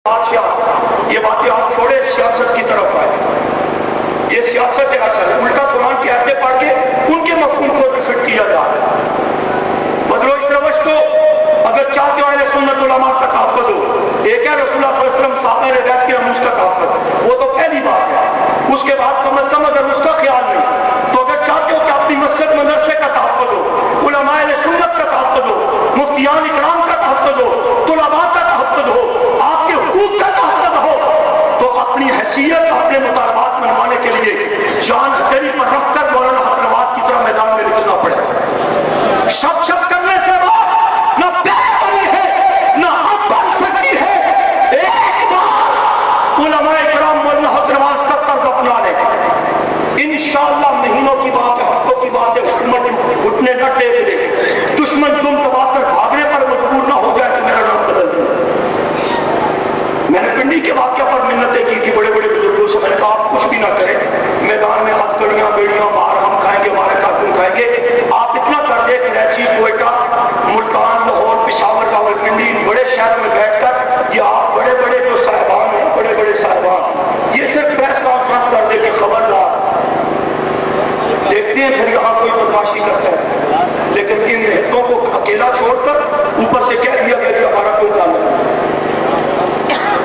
بادشاہ، یہ باتیں آپ چھوڑے، سیاست کی طرف آئے. یہ سیاست ہے اصل، الٹا قرآن کی آیتیں پڑھ کے ان کے مفہوم کو فٹ کیا جا رہا ہے. بدلو اس روش کو اگر چاہتے ہو اہل سنت علماء کا تحفظ ہو. ایک ہے رسول اللہ صلی اللہ علیہ وسلم صحابہ روایت کے ہم اس کا تحفظ، وہ تو پہلی بات ہے. اس کے بعد کم از کم اگر اس کا خیال نہیں تو اگر چاہتے ہو کہ اپنی مسجد مدرسے کا تحفظ ہو، علماء اہل سنت کا تحفظ ہو، مفتیان اکرام کا تحفظ ہو، طلباء کا تحفظ ہو، آپ کے حقوق کا تحفظ ہو، تو اپنی حیثیت اپنے مطالبات منوانے کے لیے جان ہتھیلی پر رکھ کر مولانا حق نواز کی طرح میدان میں نکلنا پڑے. شب کرنے سے بعد نہ پیار بنی ہے نہ اب بن سکتی ہے. ایک بار علماء کرام مولانا حق نواز کا طرز اپنا لے. انشاءاللہ مہینوں کی بات ہے، ہفتوں کی بات ہے، حکومت گھٹنے نہ ٹیک دے، دشمن تم دبا کر بھاگنے پر مجبور نہ ہو جائے کہ میرا نام بدل دے. میں نے پنڈی کے واقعہ پر منتیں کی تھی بڑے بڑے بزرگوں سے. میں نے کہا آپ کچھ بھی نہ کریں، میدان میں ہتھ کڑیاں بیڑیاں باہر ہم کھائیں گے، ہمارے کارکن کھائیں گے. آپ اتنا کر دیں کراچی، کوئٹہ، ملتان، لاہور، پشاور، راولپنڈی، بڑے شہروں میں بیٹھ کر یہ آپ بڑے بڑے جو صاحبان ہیں، بڑے بڑے صاحبان، یہ صرف پریس کانفرنس کر دے کہ خبردار. دیکھتے ہیں پھر یہاں کوئی بدماشی کرتا ہے، لیکن ان ہتوں کو اکیلا چھوڑ کر اوپر سے کہہ دیا کہ ہمارا کوئی تعلق نہیں.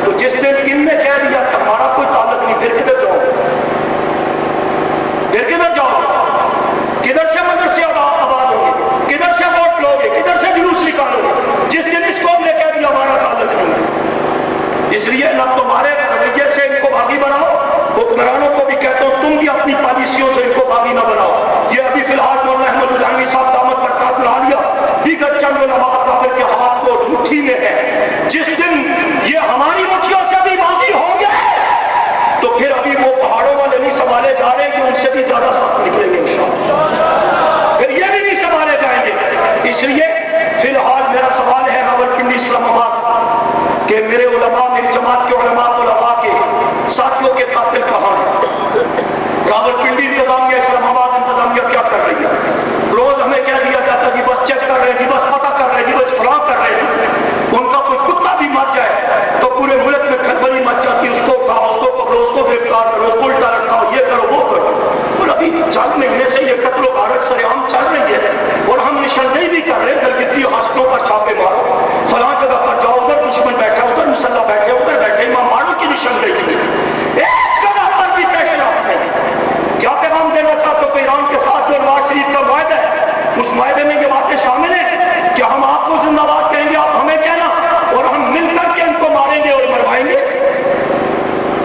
تو جس دن ان نے کہہ دیا کہ ہمارا کوئی تعلق نہیں، پھر کدھر جاؤ؟ پھر کدھر جاؤ؟ کدھر سے مدرسے آباد ہوں گے؟ کدھر سے ووٹ لو گے؟ کدھر سے جلوس نکالو گے جس دن اس قوم نے کہہ دیا ہمارا تعلق نہیں؟ اس لیے نہ تمہارے رویے سے ان کو باغی بناؤ، حکمرانوں کو بھی کہتا ہوں تم بھی اپنی پالیسیوں سے ان کو باغی نہ بناؤ. یہ ابھی فی الحال مولانا احمد الجانوی صاحب دامت برکات العالیہ دیگر چند علماء اکابر کے ہاتھ کو مٹھی میں ہے. جس دن یہ ہماری مٹھیوں سے بھی باغی ہوں گے تو پھر ابھی وہ پہاڑوں والے نہیں سنبھالے جا رہے کہ ان سے بھی زیادہ سخت نکلیں گے انشاءاللہ. پھر یہ بھی نہیں سنبھالے جائیں گے. اس لیے فی الحال میرا سوال ہے راولپنڈی اسلام آباد کہ میرے علماء، میری جماعت کے علماء کے ساتھیوں کے قاتل کہاں ہیں؟ راولپنڈی انتظامیہ، اسلام آباد انتظامیہ کیا کر رہی ہے؟ روز ہمیں کہہ دیا جاتا جی بس چیک کر رہے، جی بس پتہ کر رہے، جی بس فلاں کر رہے. ان کا کوئی کتا بھی مر جائے تو پورے ملک میں کھلبلی مچ جاتی، اس کو کہا، اس کو پکڑو، اس کو گرفتار کرو، اس کو الٹا رکھاؤ، یہ کرو وہ کرو. اور ابھی چند مہینے سے یہ قتل و غارت سر عام چل رہی ہے اور ہم نشاندہی بھی کر رہے ہیں. دلگتی ہاسٹلوں پر چھاپے مارو، فلاں جگہ پر جاؤ، ادھر دشمن بیٹھا، ادھر مسلح بیٹھے، ادھر بیٹھے، امام مارو کی نشاندہی کی. ایک جگہ پر بھی پیشرفت نہیں. کیا پیغام دینا چاہتے ہو کہ ایران کے ساتھ جو نواز شریف کا معاہدہ ہے، اس معاہدے میں یہ باتیں شامل ہیں کہ ہم آپ کو زندہ باد کہیں گے، آپ ہمیں کہنا، اور ہم مل کر کے ان کو ماریں گے اور مروائیں گے.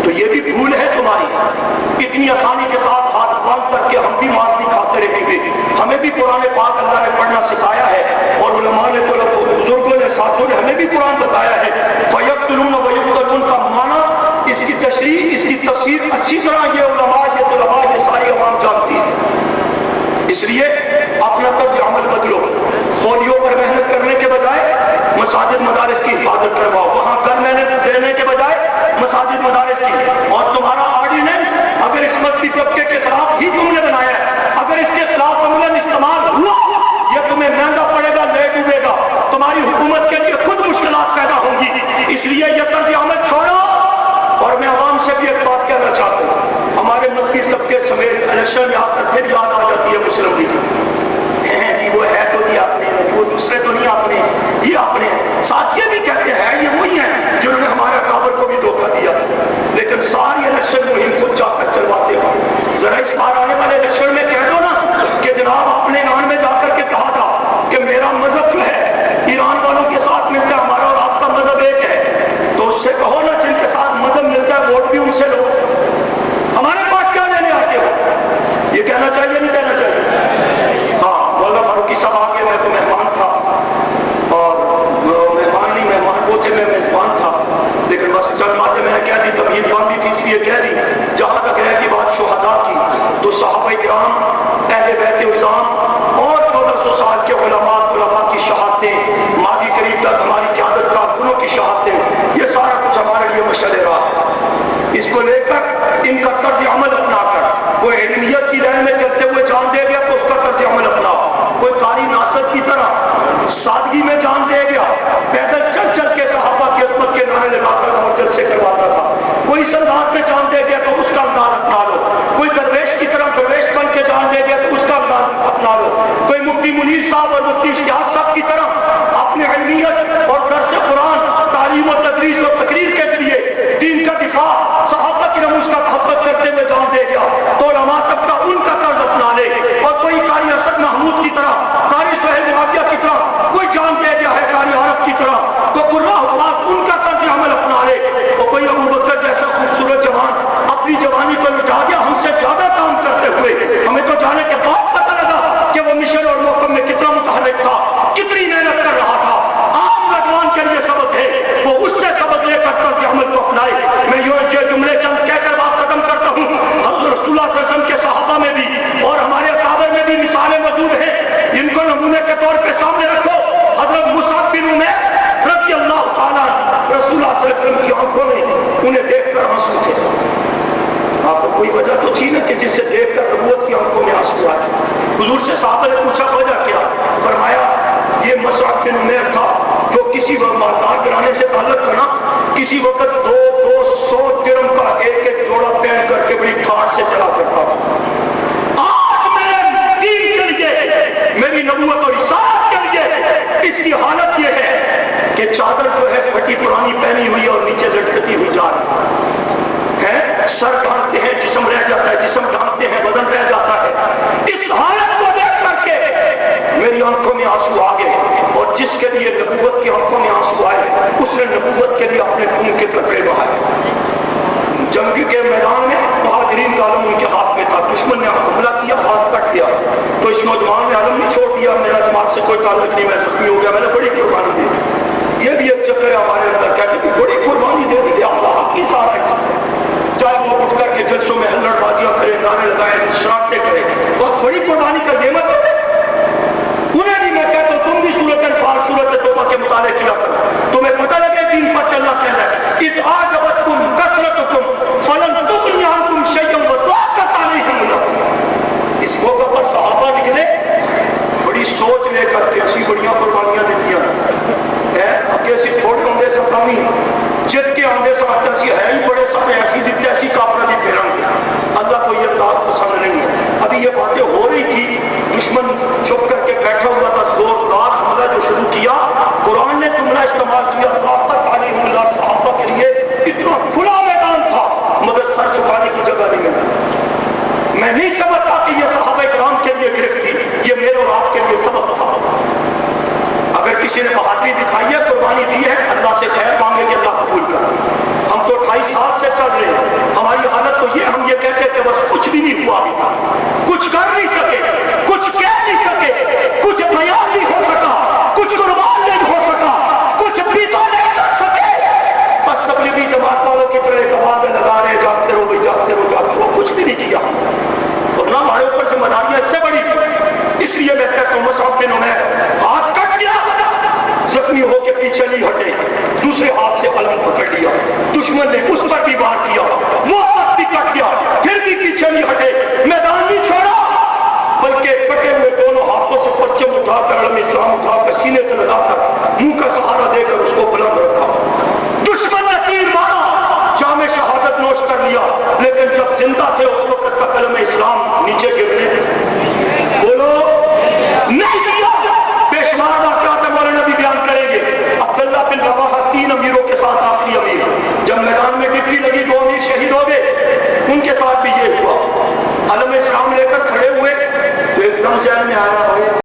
تو یہ بھی بھول ہے تمہاری. اتنی آسانی کے ساتھ ہاتھ باندھ کر کے ہم بھی مار بھی کھاتے رہیں گے. ہمیں بھی قرآن پاک اللہ نے پڑھنا سکھایا ہے اور علماء نے، بزرگوں نے، ساتھوں نے ہمیں بھی قرآن بتایا ہے. فَيَقْتُلُونَ وَيُقْتَلُونَ کا معنی، اس کی تشریح، اس کی تفسیر اچھی طرح یہ علماء، یہ طلباء، یہ ساری عوام جانتی ہے. اس لیے اپنا طرز عمل بدلو. پولیو پر محنت کرنے کے بجائے مساجد مدارس کی حفاظت کرواؤ. وہاں کر محنت دینے کے بجائے مساجد مدارس کی. اور تمہارا آرڈیننس اگر اس مذہبی طبقے کے خلاف ہی تم نے بنایا ہے، اگر اس کے خلاف عملاً استعمال ہوا، یہ تمہیں مہنگا پڑے گا، لے ڈوبے گا، تمہاری حکومت کے لیے خود مشکلات پیدا ہوں گی. اس لیے یہ طرز عمل چھوڑو. اور میں عوام سے بھی ایک بات کہنا چاہتا ہوں، ہمارے مذہبی طبقے سمیت الیکشن یاد کر پھر یاد آ جاتی ہے مسلم لیگ. جی وہ ہے تو نہیں آپ نے، وہ دوسرے تو نہیں آپ نے، یہ آپ نے. ساتھ یہ بھی کہتے ہیں یہ وہی ہیں جنہوں نے ہمارے کابل کو بھی دھوکہ دیا، لیکن ساری الیکشن مہم خود جا کر چلواتے ہیں. ذرا اس بار آنے والے الیکشن میں کہہ دو نا کہ جناب اپنے ایران میں جا کر کے کہا تھا کہ میرا مذہب جو ہے ایران والوں کے ساتھ ملتا ہے، ہمارا اور آپ کا مذہب ایک ہے. تو اس سے کہو نا جن کے ساتھ مذہب ملتا ہے ووٹ بھی ان سے لو. ہمارے پاس کیا لینے آتے ہو؟ یہ کہنا چاہیے نہیں کہنا چاہیے؟ ہاں مولانا فاروقی صاحب آگے، میں تو مہمان تھا، اور مہمان نہیں، مہمان وہ تھے، میں میزبان تھا، لیکن بس چند باتیں میں نے کہہ دی، تمہید باندھی تھی اس لیے کہہ دی. جہاں تک رہ کی بات شہداء کی، تو صحابہ کرام، اہل بیت عظام اور 1400 سال کے علماء کی شہادتیں، ماضی قریب تک ہماری قیادت کارکنوں کی شہادتیں، یہ سارا کچھ ہمارے لیے مشعل راہ ہے. اس کو لے کر ان کا طرز عمل اپنا کر، کوئی علمیت کی لائن میں چلتے ہوئے جان دے گیا تو اس کا طرز عمل اپناؤ. کوئی قاری ناصر کی طرح سادگی میں جان دے گیا، پیدل چل چل کے صحابہ کے عصمت کے نعرے لگاتا تھا اور جلسے کرواتا تھا. کوئی سلطنت میں جان دے گیا تو اس کا انداز اپنا لو, کوئی درویش کی طرح درویش بن کے جان دے گیا تو اس کا انداز اپنا لو, کوئی مفتی منیر صاحب اور مفتی اشتیاق صاحب کی طرح اپنی علمیت اور درس قرآن, تعلیم و تدریس و تقریر کے ذریعے دین کا دفاع, صحابہ کی رموز کا محبت کرتے ہوئے جان دے گیا تو علماء طبقہ ان کا طرز اپنا لے. اور کوئی قاری اسد محمود کی طرح, قاری سہیل معاویہ کی طرح کوئی جان دے گیا ہے قاری عارف کی طرح تو قرہ حفاظ ان کا طرز عمل اپنا لے. اور کوئی ابو بکر جیسا خوبصورت جوان اپنی جوانی کو لٹا گیا ہم سے زیادہ کام کرتے ہوئے, ہمیں تو جانے کے بعد پتہ لگا کہ وہ مشن اور موقع میں کتنا متحرک تھا, کتنی محنت کر رہا تھا. عام نوجوان کے لیے سبق ہے, وہ اس سے سبق لے کر طرز عمل کو اپنائے. میں یہ جملے چند کہہ کر بات ختم کرتا ہوں. حضرت رسول اللہ صلی اللہ علیہ وسلم کے صحابہ میں بھی اور ہمارے اکابر میں بھی مثالیں موجود ہیں, ان کو نمونے کے طور پہ سامنے رکھو. حضرت مصعب بن عمیر رضی اللہ تعالیٰ رسول اللہ صلی اللہ علیہ وسلم کی آنکھوں میں انہیں دیکھ کر آنسو تھے. آپ کو کوئی وجہ تو تھی نا کہ جسے دیکھ کر نبوت کی آنکھوں میں آنسو آئے. حضور سے صحابہ نے پوچھا وجہ کیا؟ فرمایا یہ مصعب بن عمیر تھا جو کسی وقت مالدار گھرانے سے تعلق تھا نا, کسی وقت 200 درہم کا ایک ایک جوڑا پہن کر کے بڑی ٹھاٹ سے چلا کرتا تھا. آج میرے دین کے لیے, میری نبوت اور رسالت کے لیے اس کی حالت یہ ہے کہ چادر جو ہے پھٹی پرانی پہنی ہوئی اور نیچے لٹکتی ہوئی جا رہی ہے, سر ڈھانکتے ہیں جسم رہ جاتا ہے, جسم ڈھانکتے ہیں بدن رہ جاتا ہے. اس حالت کو دیکھ کر کے میری آنکھوں میں آنسو آ گئے. اور جس کے لیے نبوت کی آنکھوں میں آنسو آئے اس نے نبوت کے لیے اپنے خون کے قطرے بہائے. جنگ کے میدان میں مہاجرین کا علم ان کے ہاتھ میں تھا, دشمن نے حملہ کیا, ہاتھ کٹ گیا تو اس نوجوان نے علم نہیں چھوڑ دیا, میرا جماعت سے کوئی تعلق نہیں, میں زخمی ہو گیا, میں نے بڑی قربانی دی. یہ بھی ایک چکر ہے ہمارے اندر, کہتے کہ بڑی قربانی دے دی اللہ کی سارا, چاہے وہ اٹھ کر کے جلسوں میں ہلڑ بازیاں کرے, گانے لگائے, شرارتیں کرے, بہت بڑی قربانی کا نعمت ہے. انہیں بھی میں کہتا ہوں تم بھی سورۃ انفال سورۃ توبہ کے مطالعے کیا کرو, تمہیں پتہ لگے دین پر چلنا کہنا ہے. اذ اعجبتکم کثرتکم فلم تغنی عنکم شیئا وضاقت علیکم الارض. اس موقع پر صحابہ نکلے بڑی سوچ لے کر کے, ایسی بڑیاں قربانیاں دیتی ہیں اگے اسی تھوڑے ہوندے سے کمی جت کے آندے سے آتا سی ہے ہی بڑے سارے ایسی دیتے ایسی کافرہ دی پھیرن گے. اللہ کو یہ انداز پسند نہیں ہے. ابھی یہ باتیں ہو رہی تھی, دشمن چھپ کر کے بیٹھا ہوا تھا, زوردار حملہ جو شروع کیا, قرآن نے جملہ استعمال کیا طاقت علیہم اللہ. صحابہ کے لیے اتنا کھلا میدان تھا مگر سر چھپانے کی جگہ نہیں ملی. میں نہیں سمجھتا کہ یہ صحابہ کرام کے لیے گرفت تھی, یہ میرے اور آپ کے لیے سبق تھا. اگر کسی نے بہادری دکھائی ہے, قربانی دی ہے, اللہ سے خیر مانگے کہ اللہ قبول کر. ہم تو 28 سال سے چل رہے ہیں, ہماری حالت تو یہ, ہم یہ کہتے ہیں کہ بس کچھ بھی نہیں ہوا, کچھ کر نہیں سکے, کچھ کہہ نہیں سکے, کچھ بیان نہیں ہو سکا, کچھ قربان نہیں ہو سکا, کچھ بھی تو نہیں کر سکے. بس تبلیغی جماعت والوں کی طرح آوازیں لگا رہے, جاگتے رہو بھائی, جاگتے رہو, جاگتے رہو, کچھ بھی نہیں کیا. اور نہ ہمارے اوپر ذمہ داریاں اس سے بڑی. اس لیے میں کہتا ہوں مصعب بن عمیر ہاتھ کٹ گیا, زخمی ہو کے پیچھے نہیں ہٹے, دوسرے ہاتھ سے قلم پکڑ لیا, دشمن نے اس پر بھی وار کیا, وہ ہاتھ بھی کٹ گیا, پھر بھی پیچھے نہیں ہٹے, میدان نہیں چھوڑا, بلکہ کٹے ہوئے دونوں ہاتھوں سے پرچم اٹھا کر علم اسلام اٹھا کر سینے سے لگا کر منہ کا سہارا دے کر اس کو بلند رکھا. دشمن نے تیر مارا, جام شہادت نوش کر لیا, لیکن جب زندہ تھے اس وقت تک علم اسلام نیچے گرنے بولو نہیں دیا. بے شمار واقعات مولانا نبی بیان کریں گے. عبداللہ بن رواحہ 3 امیروں کے ساتھ آخری امیر, جب میدان میں ڈپٹی لگی 2 امیر شہید ہو گئے, ان کے ساتھ بھی یہ ہوا. علم اسلام لے کر کھڑے ہوئے تو ایک دم ذہن میں آیا